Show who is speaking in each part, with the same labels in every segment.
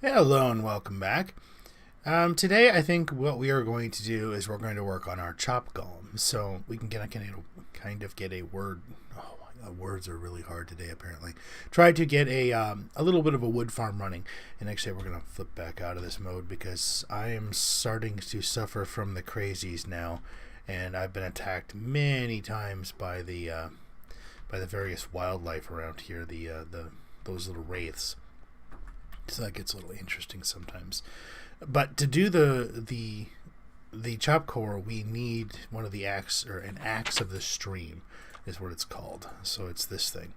Speaker 1: Hello and welcome back. Today I think what we are going to do is we're going to work on our chop golem, so we can kind of get a word. Oh, words are really hard today. Apparently, try to get a little bit of a wood farm running. And actually, we're going to flip back out of this mode because I am starting to suffer from the crazies now, and I've been attacked many times by the various wildlife around here. Those little wraiths. So that gets a little interesting sometimes. But to do the chop core, we need one of the axe, or an axe of the stream is what it's called. So it's this thing.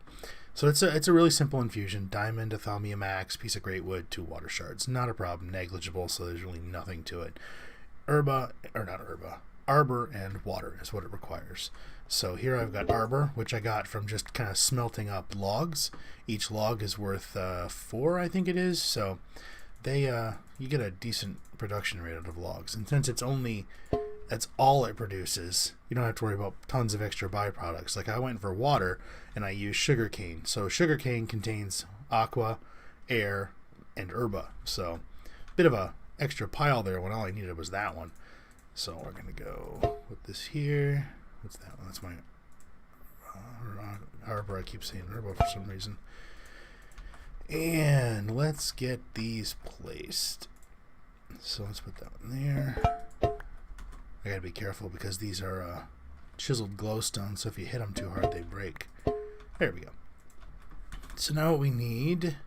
Speaker 1: So it's a really simple infusion: diamond, athamium axe, piece of great wood, 2 water shards. Not a problem, negligible. So there's really nothing to it. Arbor and water is what it requires. So here I've got arbor, which I got from just kind of smelting up logs. Each log is worth 4, I think it is. So you get a decent production rate out of logs. And since that's all it produces, you don't have to worry about tons of extra byproducts. Like I went for water and I used sugarcane. So sugarcane contains aqua, air, and herba. So bit of a extra pile there when all I needed was that one. So we're going to go with this here. What's that one? That's my arbor. I keep saying herba for some reason. And let's get these placed. So let's put that one there. I gotta be careful because these are chiseled glowstone, so if you hit them too hard, they break. There we go. So now what we need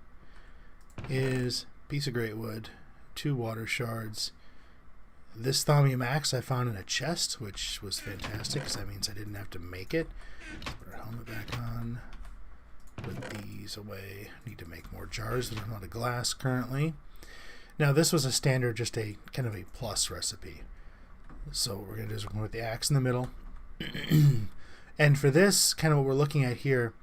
Speaker 1: is a piece of great wood, 2 water shards. This thamium axe I found in a chest, which was fantastic because that means I didn't have to make it. Let's put our helmet back on. Put these away. Need to make more jars. There's not a glass currently. Now this was a standard, just a kind of a plus recipe. So what we're going to do is we're going to put the axe in the middle. And for this, kind of what we're looking at here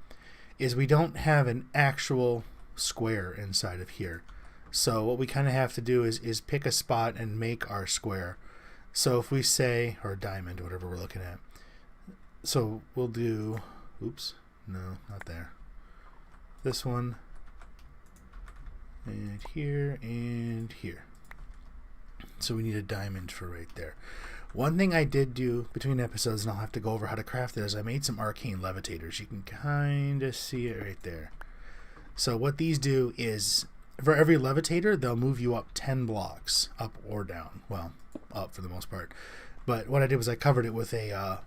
Speaker 1: is we don't have an actual square inside of here. So what we kind of have to do is pick a spot and make our square. So if we say, or diamond, whatever we're looking at. So we'll do, oops, no, not there. This one, and here, and here. So we need a diamond for right there. One thing I did do between episodes, and I'll have to go over how to craft it, is I made some arcane levitators. You can kind of see it right there. So what these do is, for every levitator, they'll move you up 10 blocks, up or down. Well, up for the most part. But what I did was I covered it with a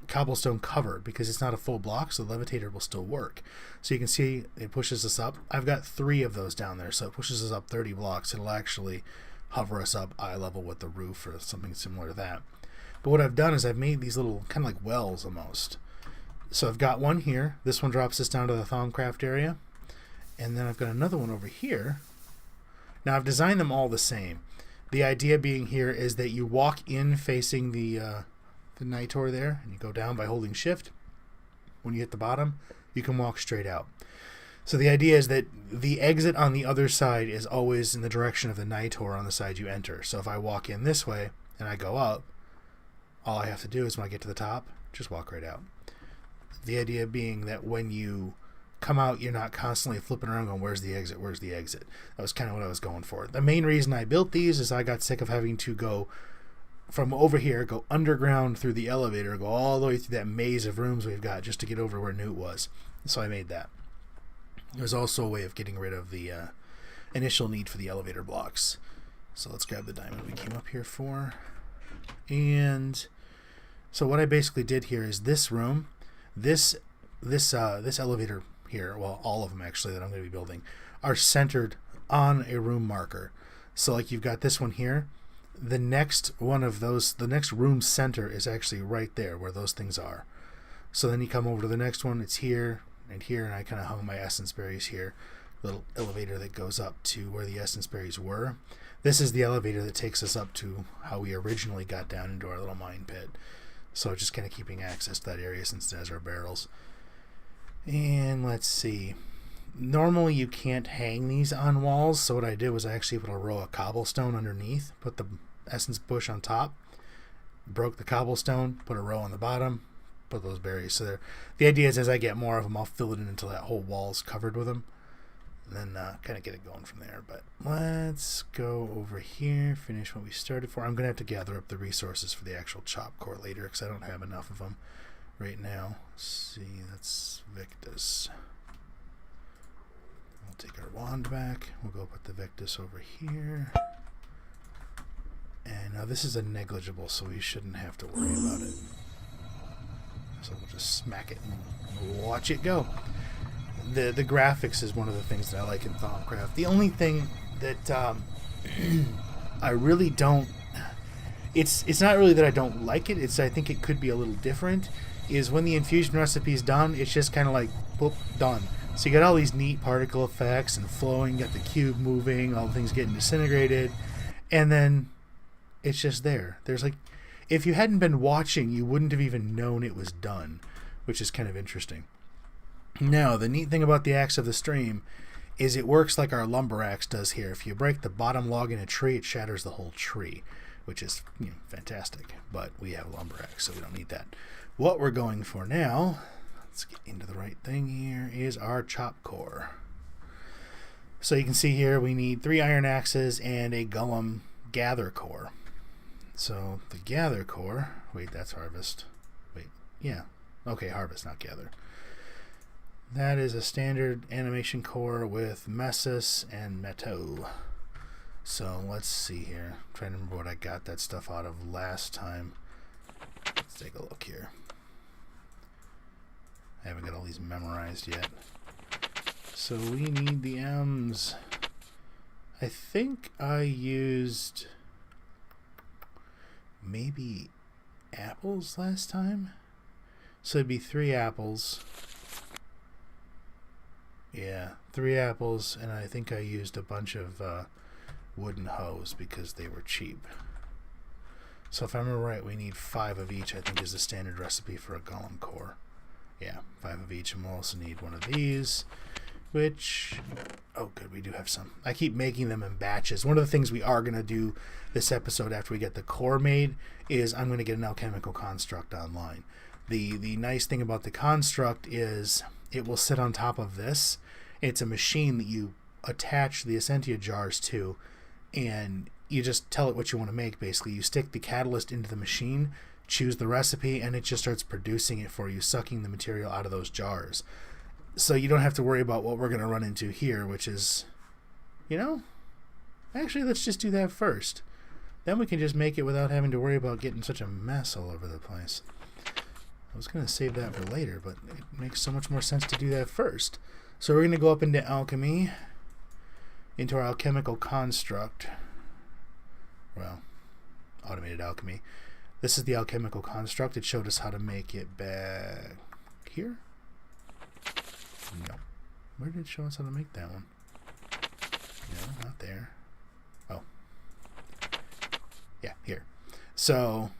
Speaker 1: cobblestone cover because it's not a full block, so the levitator will still work. So you can see it pushes us up. I've got 3 of those down there, so it pushes us up 30 blocks. It'll actually hover us up eye level with the roof or something similar to that. But what I've done is I've made these little kind of like wells almost. So I've got one here. This one drops us down to the Thaumcraft area. And then I've got another one over here. Now I've designed them all the same. The idea being here is that you walk in facing the Nitor there, and you go down by holding shift. When you hit the bottom, you can walk straight out. So the idea is that the exit on the other side is always in the direction of the Nitor on the side you enter. So if I walk in this way and I go up, all I have to do is when I get to the top, just walk right out. The idea being that when you come out, you're not constantly flipping around going, where's the exit, where's the exit? That was kind of what I was going for. The main reason I built these is I got sick of having to go from over here, go underground through the elevator, go all the way through that maze of rooms we've got just to get over where Newt was. So I made that. It was also a way of getting rid of the initial need for the elevator blocks. So let's grab the diamond we came up here for. And so what I basically did here is this room, this elevator here, well, all of them actually that I'm going to be building, are centered on a room marker. So like you've got this one here. The next one of those, the next room center is actually right there where those things are. So then you come over to the next one, it's here and here, and I kind of hung my essence berries here. Little elevator that goes up to where the essence berries were. This is the elevator that takes us up to how we originally got down into our little mine pit. So just kind of keeping access to that area since it has our barrels. And let's see. Normally you can't hang these on walls, so what I did was I actually put a row of cobblestone underneath, put the essence bush on top, broke the cobblestone, put a row on the bottom, put those berries. So the idea is as I get more of them, I'll fill it in until that whole wall is covered with them. and then kind of get it going from there. But let's go over here, finish what we started for. I'm going to have to gather up the resources for the actual chop core later because I don't have enough of them right now. Let's see, that's Victus. We'll take our wand back. We'll go put the Victus over here. And now this is a negligible, so we shouldn't have to worry about it. So we'll just smack it and watch it go. The graphics is one of the things that I like in Thaumcraft. The only thing that I really don't... It's not really that I don't like it. It's I think it could be a little different. Is when the infusion recipe is done, it's just kind of like, boop, done. So you got all these neat particle effects and flowing, you got the cube moving, all the things getting disintegrated, and then it's just there. There's like, if you hadn't been watching, you wouldn't have even known it was done, which is kind of interesting. Now, the neat thing about the axe of the stream is it works like our lumber axe does here. If you break the bottom log in a tree, it shatters the whole tree, which is fantastic. But we have a lumber axe, so we don't need that. What we're going for now, let's get into the right thing here, is our chop core. So you can see here we need 3 iron axes and a Golem gather core. So the gather core, wait, that's harvest. Wait, yeah. Okay, harvest, not gather. That is a standard animation core with Messus and Meteau. So let's see here. I'm trying to remember what I got that stuff out of last time. Let's take a look here. I haven't got all these memorized yet. So we need the M's. I think I used maybe apples last time. So it'd be 3 apples. Yeah, 3 apples, and I think I used a bunch of wooden hoes because they were cheap. So if I remember right, we need 5 of each, I think is the standard recipe for a Golem core. Yeah, 5 of each, and we'll also need one of these, which, oh good, we do have some. I keep making them in batches. One of the things we are going to do this episode after we get the core made is I'm going to get an alchemical construct online. The nice thing about the construct is it will sit on top of this. It's a machine that you attach the Essentia jars to, and you just tell it what you want to make, basically. You stick the catalyst into the machine, choose the recipe, and it just starts producing it for you, sucking the material out of those jars. So you don't have to worry about what we're going to run into here, which is, actually, let's just do that first. Then we can just make it without having to worry about getting such a mess all over the place. I was going to save that for later, but it makes so much more sense to do that first. So we're going to go up into alchemy, into our alchemical construct. Well, automated alchemy. This is the alchemical construct. It showed us how to make it back here. No. Where did it show us how to make that one? No, not there. Oh. Yeah, here. So,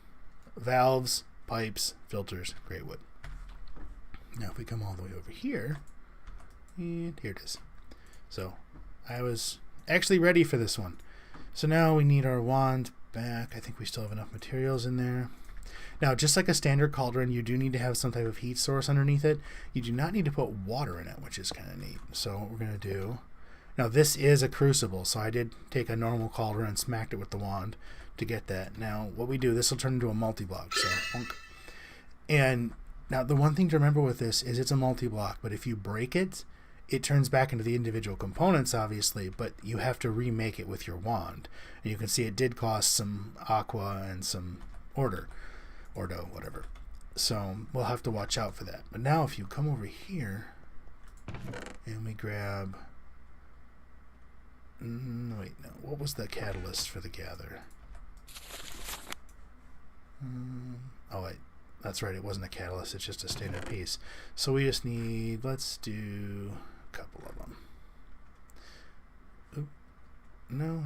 Speaker 1: valves, pipes, filters, great wood. Now if we come all the way over here, and here it is. So I was actually ready for this one. So now we need our wand back. I think we still have enough materials in there. Now, just like a standard cauldron, you do need to have some type of heat source underneath it. You do not need to put water in it, which is kind of neat. So what we're going to do, now this is a crucible, so I did take a normal cauldron and smacked it with the wand to get that. Now what we do, this will turn into a multi-block. So and now the one thing to remember with this is it's a multi-block, but if you break it, it turns back into the individual components, obviously, but you have to remake it with your wand. And you can see it did cost some aqua and some ordo, whatever. So we'll have to watch out for that. But now if you come over here and we grab, wait, no, what was the catalyst for the gather? Oh wait, that's right, it wasn't a catalyst, it's just a standard piece. So we just need, let's do a couple of them. Oop. No,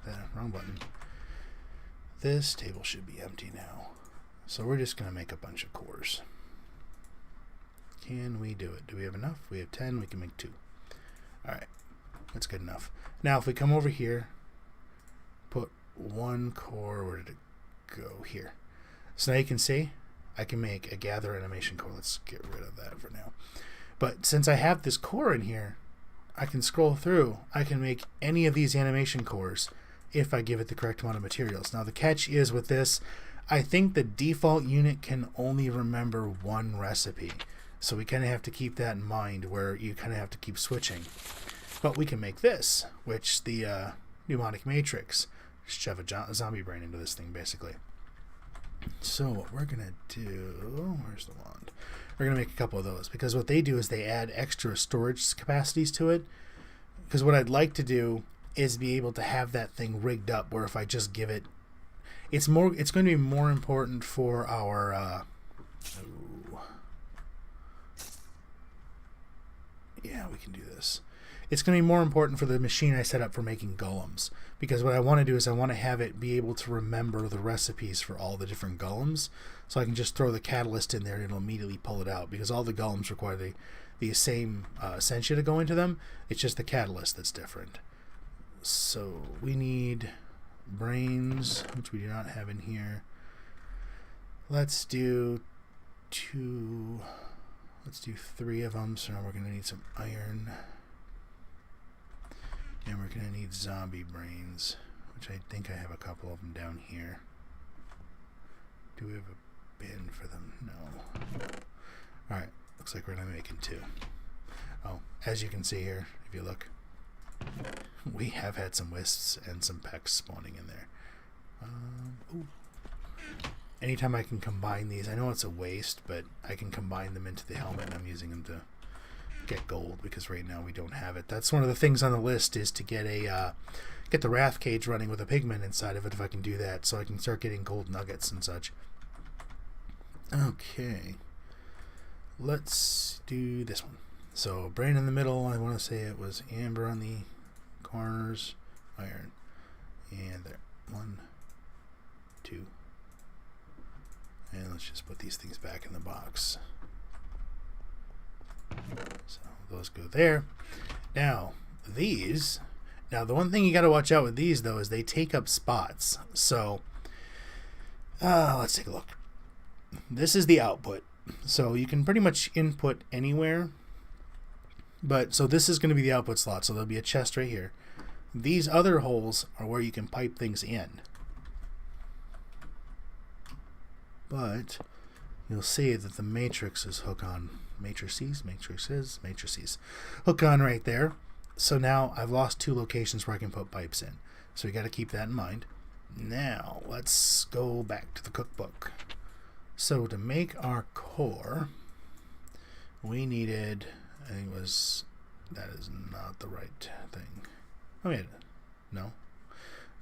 Speaker 1: that wrong button. This table should be empty now. So we're just going to make a bunch of cores. Can we do it? Do we have enough? We have 10, we can make 2. Alright, that's good enough. Now if we come over here, put 1 core, where did it go? Here. So now you can see, I can make a gather animation core. Let's get rid of that for now. But since I have this core in here, I can scroll through. I can make any of these animation cores if I give it the correct amount of materials. Now the catch is with this, I think the default unit can only remember one recipe. So we kind of have to keep that in mind, where you kind of have to keep switching. But we can make this, which the mnemonic matrix, shove a zombie brain into this thing basically. So what we're going to do, where's the wand? We're going to make a couple of those, because what they do is they add extra storage capacities to it. Because what I'd like to do is be able to have that thing rigged up where if I just give it, it's going to be more important for our yeah, we can do this. It's going to be more important for the machine I set up for making golems, because what I want to do is I want to have it be able to remember the recipes for all the different golems, so I can just throw the catalyst in there and it'll immediately pull it out, because all the golems require the same essentia to go into them. It's just the catalyst that's different. So we need brains, which we do not have in here. Let's do 3 of them. So now we're going to need some iron. And we're going to need zombie brains, which I think I have a couple of them down here. Do we have a bin for them? No. Alright, looks like we're going to be making 2. Oh, as you can see here, if you look, we have had some wisps and some pecks spawning in there. Ooh. Anytime I can combine these, I know it's a waste, but I can combine them into the helmet, and I'm using them to get gold, because right now we don't have it. That's one of the things on the list, is to get the wrath cage running with a pigment inside of it, if I can do that, so I can start getting gold nuggets and such. Okay, let's do this one. So brain in the middle, I want to say it was amber on the corners, iron, and there, 1, 2, and let's just put these things back in the box. So those go there. Now these, the one thing you got to watch out with these though is they take up spots. So let's take a look. This is the output, so you can pretty much input anywhere, but so this is going to be the output slot, so there'll be a chest right here. These other holes are where you can pipe things in, but you'll see that the matrices hook on. Matrices hook on right there. So now I've lost 2 locations where I can put pipes in, so you got to keep that in mind. Now let's go back to the cookbook. So to make our core, we needed, I think it was, that is not the right thing. Oh yeah, no,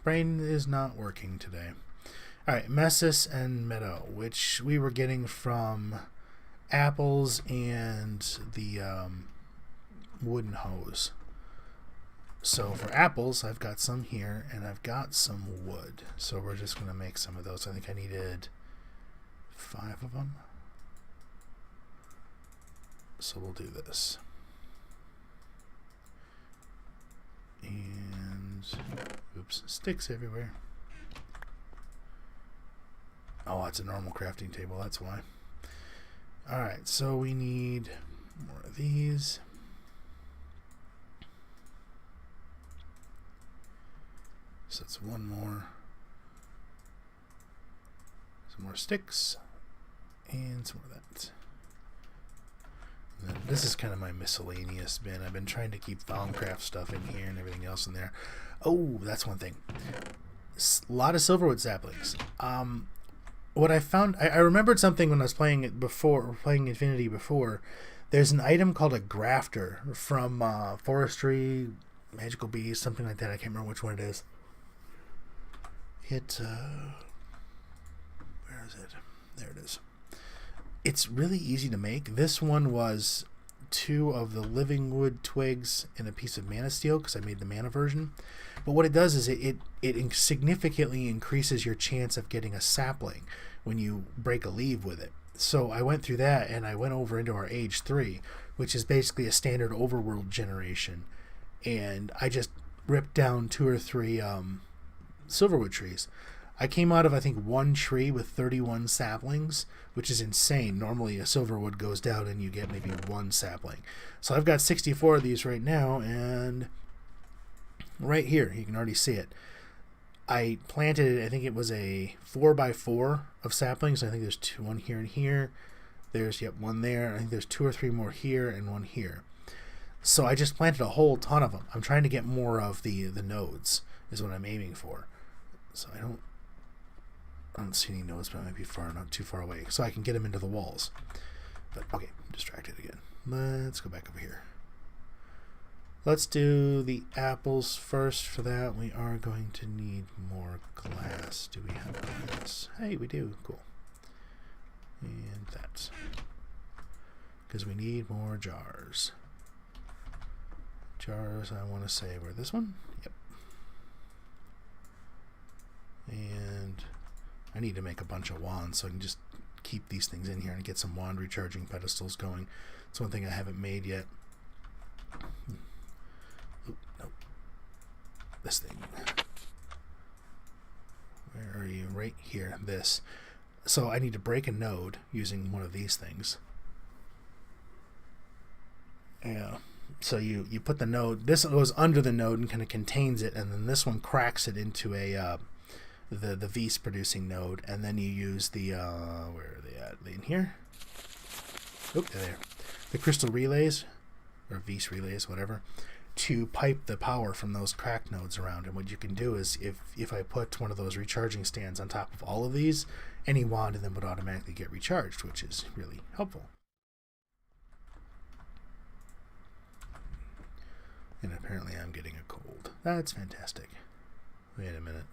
Speaker 1: brain is not working today. Alright, messis and meadow, which we were getting from apples and the wooden hose. So for apples, I've got some here, and I've got some wood. So we're just going to make some of those. I think I needed 5 of them. So we'll do this. And, oops, sticks everywhere. Oh, it's a normal crafting table, that's why. Alright, so we need more of these. So it's 1 more. Some more sticks. And some more of that. And then this is kind of my miscellaneous bin. I've been trying to keep Thaumcraft stuff in here and everything else in there. Oh, that's one thing. A lot of silverwood saplings. What I found, I remembered something when I was playing it before, playing Infinity before. There's an item called a grafter from Forestry, Magical Bees, something like that. I can't remember which one it is. Where is it? There it is. It's really easy to make. This one was 2 of the living wood twigs and a piece of mana steel, because I made the mana version. But what it does is it significantly increases your chance of getting a sapling when you break a leaf with it. So I went through that, and I went over into our Age 3, which is basically a standard overworld generation. And I just ripped down 2 or 3 silverwood trees. I came out of, I think, one tree with 31 saplings, which is insane. Normally a silverwood goes down and you get maybe one sapling. So I've got 64 of these right now, and right here, you can already see it. I planted, I think it was a 4x4 of saplings. I think there's one here and here. There's, yep, one there. I think there's 2 or 3 more here and one here. So I just planted a whole ton of them. I'm trying to get more of the nodes is what I'm aiming for. So I don't see any nodes, but I might be not too far away. So I can get them into the walls. But okay, I'm distracted again. Let's go back over here. Let's do the apples first. For that, we are going to need more glass. Do we have glass? Hey, we do. Cool. And that. Because we need more jars. Jars, I want to say, where this one? Yep. And I need to make a bunch of wands so I can just keep these things in here and get some wand recharging pedestals going. It's one thing I haven't made yet. Oop, nope. This thing. Where are you? Right here. This. So I need to break a node using one of these things. Yeah. So you put the node. This goes under the node and kind of contains it, and then this one cracks it into a the V's producing node, and then you use the where are they at? Are they in here? Oop, they're there. The crystal relays, or V's relays, whatever, to pipe the power from those cracked nodes around. And what you can do is, if I put one of those recharging stands on top of all of these, any wand in them would automatically get recharged, which is really helpful. And apparently I'm getting a cold. That's fantastic. Wait a minute.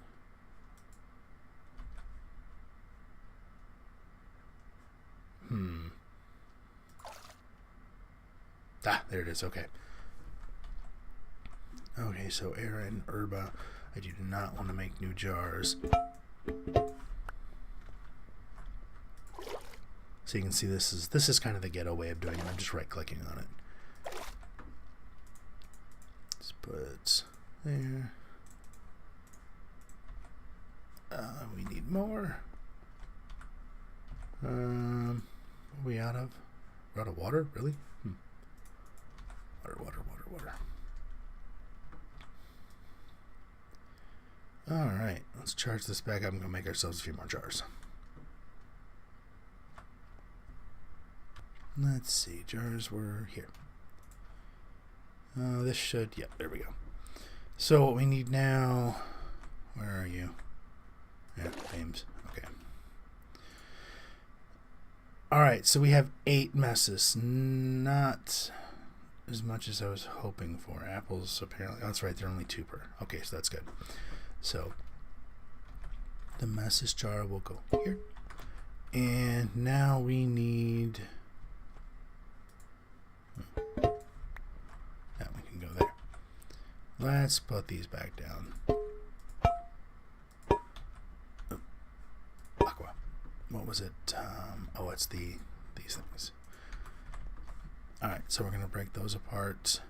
Speaker 1: Ah, there it is. Okay. Okay, so Aaron, Herba. I do not want to make new jars. So you can see this is kind of the ghetto way of doing it. I'm just right-clicking on it. Let's put there. We need more. Are we out of? We're out of water? Really? Water. Alright, let's charge this back up and go make ourselves a few more jars. Let's see, jars were here. This should, yep, there we go. So what we need now, where are you? Yeah, James, okay. Alright, so we have 8 messes, not as much as I was hoping for. Apples, apparently, oh, that's right, they're only 2 per. Okay, so that's good. So the messes jar will go here. And now we need... that one can go there. Let's put these back down. Aqua. What was it? Oh, it's these things. Alright, so we're going to break those apart.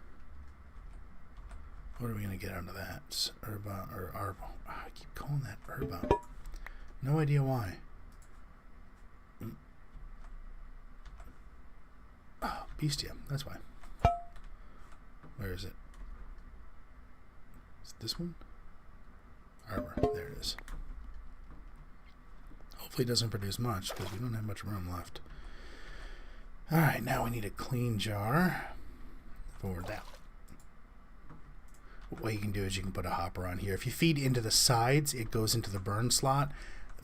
Speaker 1: What are we going to get out of that? Herba or Arbo? Oh, I keep calling that Herba. No idea why. Oh, Bestia. That's why. Where is it? Is it this one? Arbor. There it is. Hopefully it doesn't produce much because we don't have much room left. Alright, now we need a clean jar for that. What you can do is you can put a hopper on here. If you feed into the sides, it goes into the burn slot.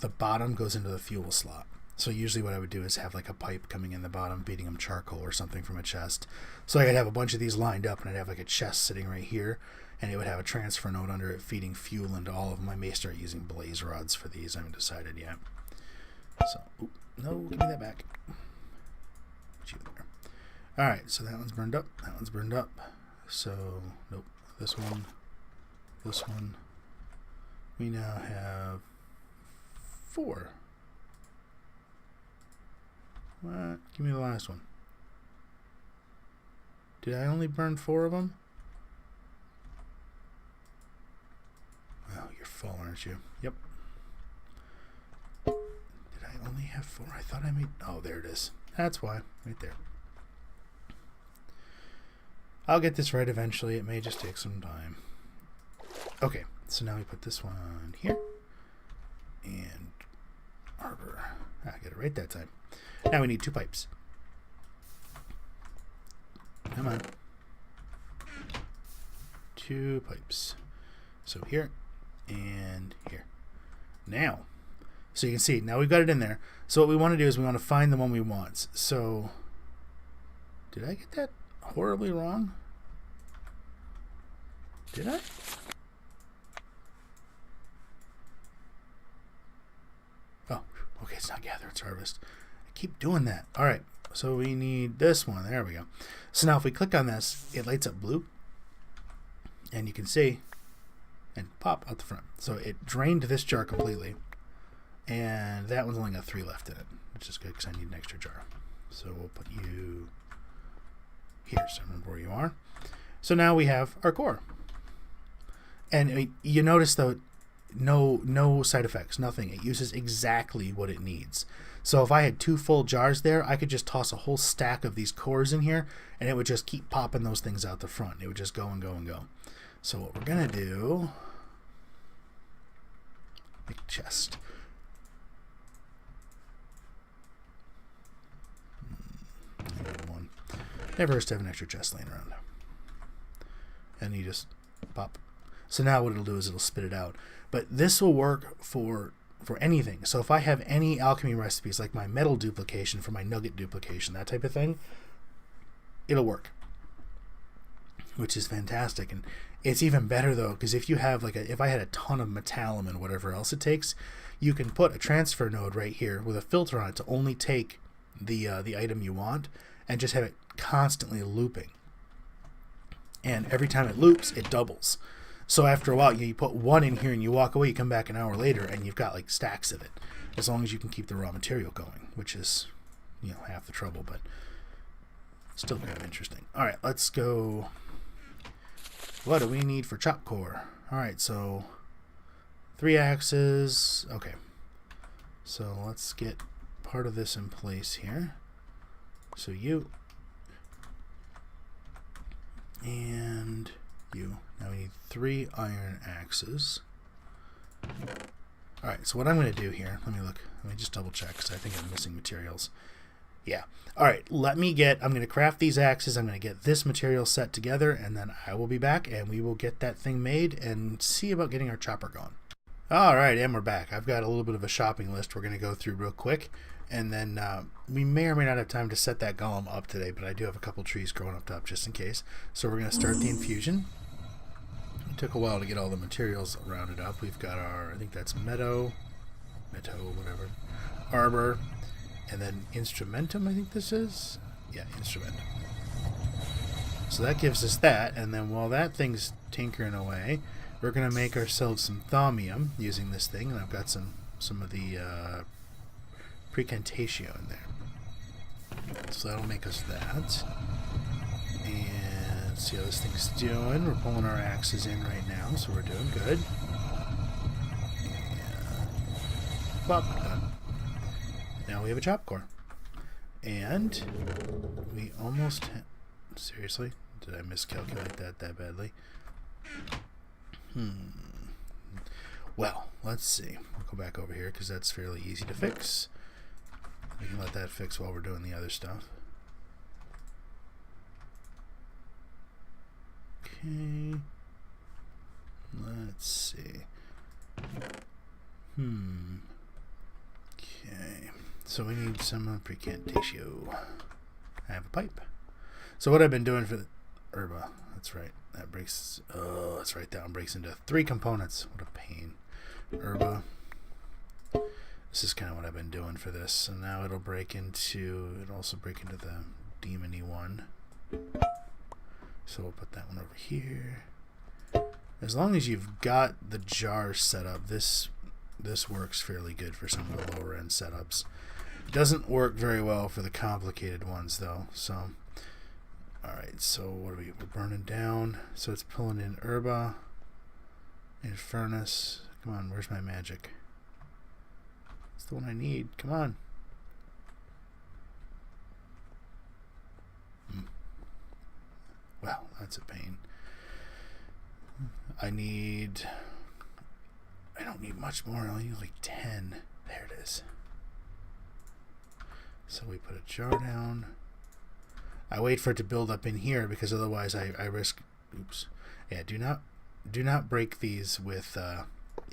Speaker 1: The bottom goes into the fuel slot. So usually what I would do is have like a pipe coming in the bottom, feeding them charcoal or something from a chest. So I could have a bunch of these lined up, and I'd have like a chest sitting right here, and it would have a transfer node under it feeding fuel into all of them. I may start using blaze rods for these. I haven't decided yet. So, ooh, no, give me that back. Alright, so that one's burned up. That one's burned up. So, nope. This one. This one. We now have 4. What? Give me the last one. Did I only burn 4 of them? Oh, you're full, aren't you? Yep. have 4? I thought I made... Oh, there it is. That's why. Right there. I'll get this right eventually. It may just take some time. Okay, so now we put this one here. And arbor. I got it right that time. Now we need 2 pipes. Come on. 2 pipes. So here and here. Now, so you can see, now we've got it in there. So what we want to do is we want to find the one we want. So, did I get that horribly wrong? Did I? Oh, okay, it's not gather, it's harvest. I keep doing that. All right, so we need this one. There we go. So now if we click on this, it lights up blue. And you can see, and pop out the front. So it drained this jar completely. And that one's only got 3 left in it, which is good because I need an extra jar. So we'll put you here, so remember where you are. So now we have our core. And you notice, though, no side effects, nothing. It uses exactly what it needs. So if I had 2 full jars there, I could just toss a whole stack of these cores in here, and it would just keep popping those things out the front. It would just go and go and go. So what we're going to do, make a chest. One. Never hurts to have an extra chest laying around. And you just pop. So now what it'll do is it'll spit it out. But this will work for anything. So if I have any alchemy recipes, like my metal duplication for my nugget duplication, that type of thing, it'll work. Which is fantastic. And it's even better, though, because if you have, if I had a ton of metallum and whatever else it takes, you can put a transfer node right here with a filter on it to only take the item you want and just have it constantly looping. And every time it loops, it doubles. So after a while, you put 1 in here and you walk away, you come back an hour later and you've got like stacks of it, as long as you can keep the raw material going, which is, half the trouble, but still kind of interesting. All right, let's go. What do we need for chop core? All right, so 3 axes. Okay, so let's get part of this in place here. So you and you. Now we need 3 iron axes. All right, so what I'm going to do here, let me just double check because I think I'm missing materials. Yeah. All right, I'm going to craft these axes. I'm going to get this material set together, and then I will be back, and we will get that thing made and see about getting our chopper going. All right, and we're back. I've got a little bit of a shopping list we're going to go through real quick, and then we may or may not have time to set that golem up today, but I do have a couple trees growing up top just in case. So we're going to start the infusion. It took a while to get all the materials rounded up. We've got our, I think that's meadow, whatever, arbor, and then instrumentum, I think this is. Yeah, instrumentum. So that gives us that, and then while that thing's tinkering away, we're going to make ourselves some thaumium using this thing, and I've got some of the precantatio in there. So that'll make us that. And see how this thing's doing. We're pulling our axes in right now, so we're doing good. And plop, done. Now we have a chop core. And we almost... Seriously? Did I miscalculate that badly? Well, let's see. We'll go back over here because that's fairly easy to fix. We can let that fix while we're doing the other stuff. Okay. Let's see. Okay. So we need some precantatio. I have a pipe. So what I've been doing for the herba, that's right. That breaks, that's right, that one breaks into 3 components. What a pain. Herba. This is kind of what I've been doing for this. So now it'll also break into the demony one. So we'll put that one over here. As long as you've got the jar set up, this works fairly good for some of the lower end setups. It doesn't work very well for the complicated ones though. So alright, so what are we're burning down. So it's pulling in herba and furnace. Come on, where's my magic? It's the one I need. Come on. Well, that's a pain. I don't need much more. I need like 10. There it is. So we put a jar down. I wait for it to build up in here because otherwise I risk. Oops. Yeah. Do not break these with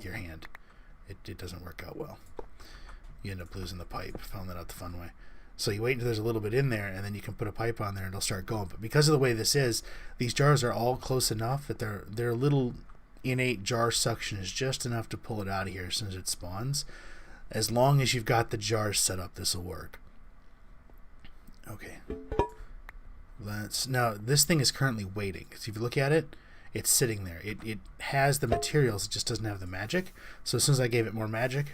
Speaker 1: your hand. It doesn't work out well. You end up losing the pipe. Found that out the fun way. So you wait until there's a little bit in there, and then you can put a pipe on there, and it'll start going. But because of the way this is, these jars are all close enough that their little innate jar suction is just enough to pull it out of here as soon as it spawns. As long as you've got the jars set up, this will work. Okay. Now this thing is currently waiting. So if you look at it, it's sitting there. It has the materials, it just doesn't have the magic. So as soon as I gave it more magic,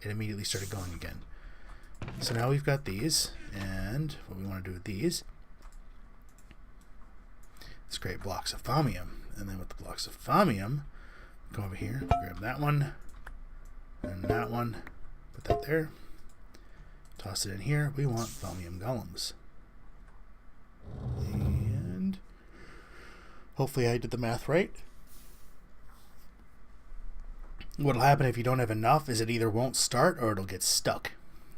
Speaker 1: it immediately started going again. So now we've got these, and what we want to do with these is create blocks of thaumium. And then with the blocks of thaumium, go over here, grab that one, and that one, put that there, toss it in here. We want thaumium golems. And hopefully I did the math right. What'll happen if you don't have enough is it either won't start or it'll get stuck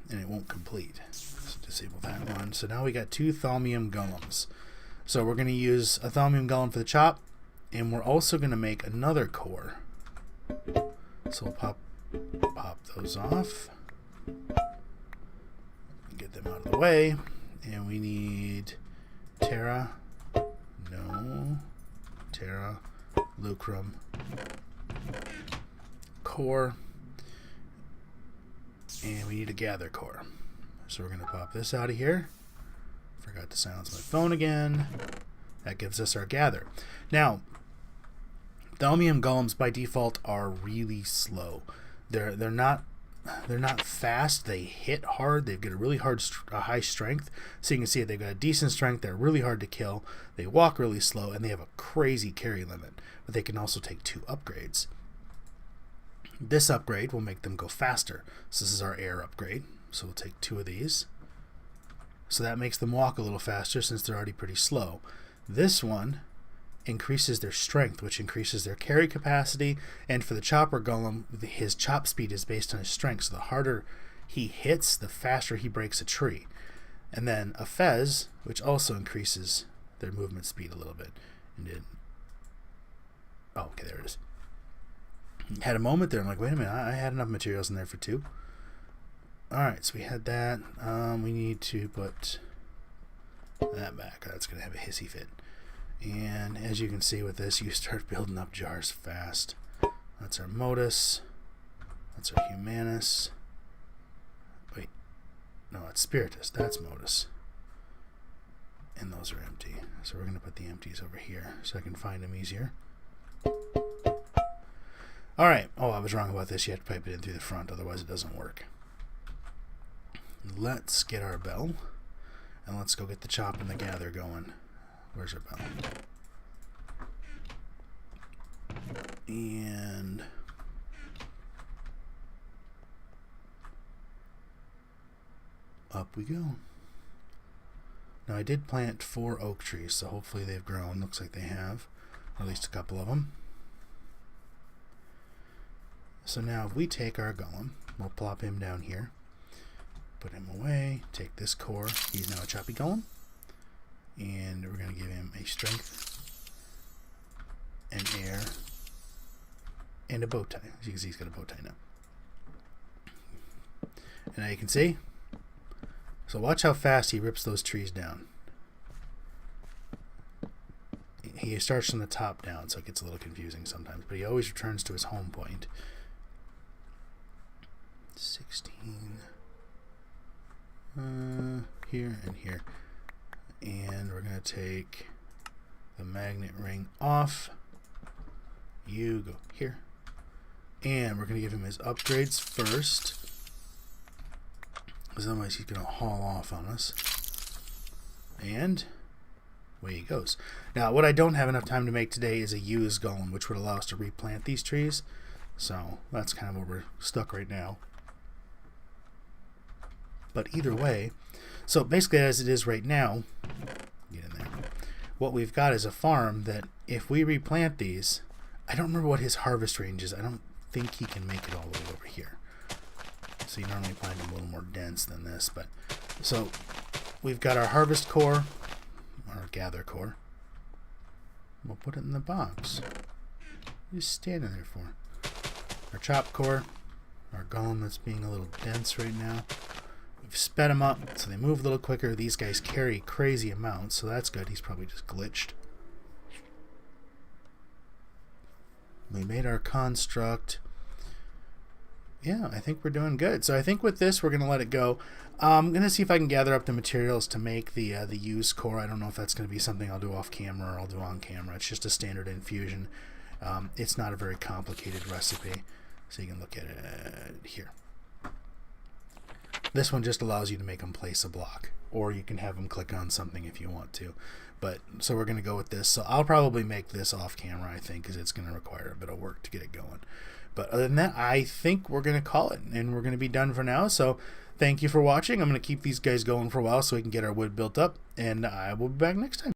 Speaker 1: and it won't complete. So disable that one. So now we got 2 thaumium golems. So we're going to use a thaumium golem for the chop, and we're also going to make another core. So we'll pop those off. Get them out of the way. And we need Terra, Lucrum, core, and we need a gather core. So we're going to pop this out of here. Forgot to silence my phone again. That gives us our gather. Now, thaumium golems by default are really slow. They're not fast. They hit hard. They've got a really high strength. So you can see they've got a decent strength. They're really hard to kill. They walk really slow, and they have a crazy carry limit. But they can also take 2 upgrades. This upgrade will make them go faster. So this is our air upgrade. So we'll take 2 of these. So that makes them walk a little faster since they're already pretty slow. This one increases their strength, which increases their carry capacity, and for the chopper golem, his chop speed is based on his strength, so the harder he hits, the faster he breaks a tree. And then a fez, which also increases their movement speed a little bit. Oh, okay, there it is. Had a moment there, I'm like, wait a minute, I had enough materials in there for 2. Alright, so we had that. We need to put that back. That's going to have a hissy fit. And as you can see with this, you start building up jars fast. That's our Modus. That's our Humanus. Wait. No, it's Spiritus. That's Modus. And those are empty. So we're going to put the empties over here so I can find them easier. Alright. Oh, I was wrong about this. You have to pipe it in through the front, otherwise it doesn't work. Let's get our bell. And let's go get the chop and the gather going. Where's our bell? And up we go. Now I did plant 4 oak trees, so hopefully they've grown. Looks like they have, or at least a couple of them. So now if we take our golem, we'll plop him down here, put him away, take this core. He's now a choppy golem. And we're going to give him a strength, an air, and a bow tie. As you can see, he's got a bow tie now. And now you can see. So watch how fast he rips those trees down. He starts from the top down, so it gets a little confusing sometimes. But he always returns to his home point. 16. Here and here. And we're going to take the magnet ring off. You go here. And we're going to give him his upgrades first, because otherwise he's going to haul off on us. And away he goes. Now, what I don't have enough time to make today is a used golem, which would allow us to replant these trees. So that's kind of where we're stuck right now. But either way, so basically as it is right now, get in there, what we've got is a farm that if we replant these, I don't remember what his harvest range is. I don't think he can make it all the way over here. So you normally find them a little more dense than this. But so we've got our harvest core, our gather core. We'll put it in the box. What are you standing there for? Our chop core, our golem that's being a little dense right now. We've sped them up so they move a little quicker. These guys carry crazy amounts, so that's good. He's probably just glitched. We made our construct. Yeah, I think we're doing good. So I think with this, we're going to let it go. I'm going to see if I can gather up the materials to make the used core. I don't know if that's going to be something I'll do off camera or I'll do on camera. It's just a standard infusion. It's not a very complicated recipe. So you can look at it here. This one just allows you to make them place a block, or you can have them click on something if you want to. But so we're going to go with this. So I'll probably make this off camera, I think, because it's going to require a bit of work to get it going. But other than that, I think we're going to call it, and we're going to be done for now. So thank you for watching. I'm going to keep these guys going for a while so we can get our wood built up, and I will be back next time.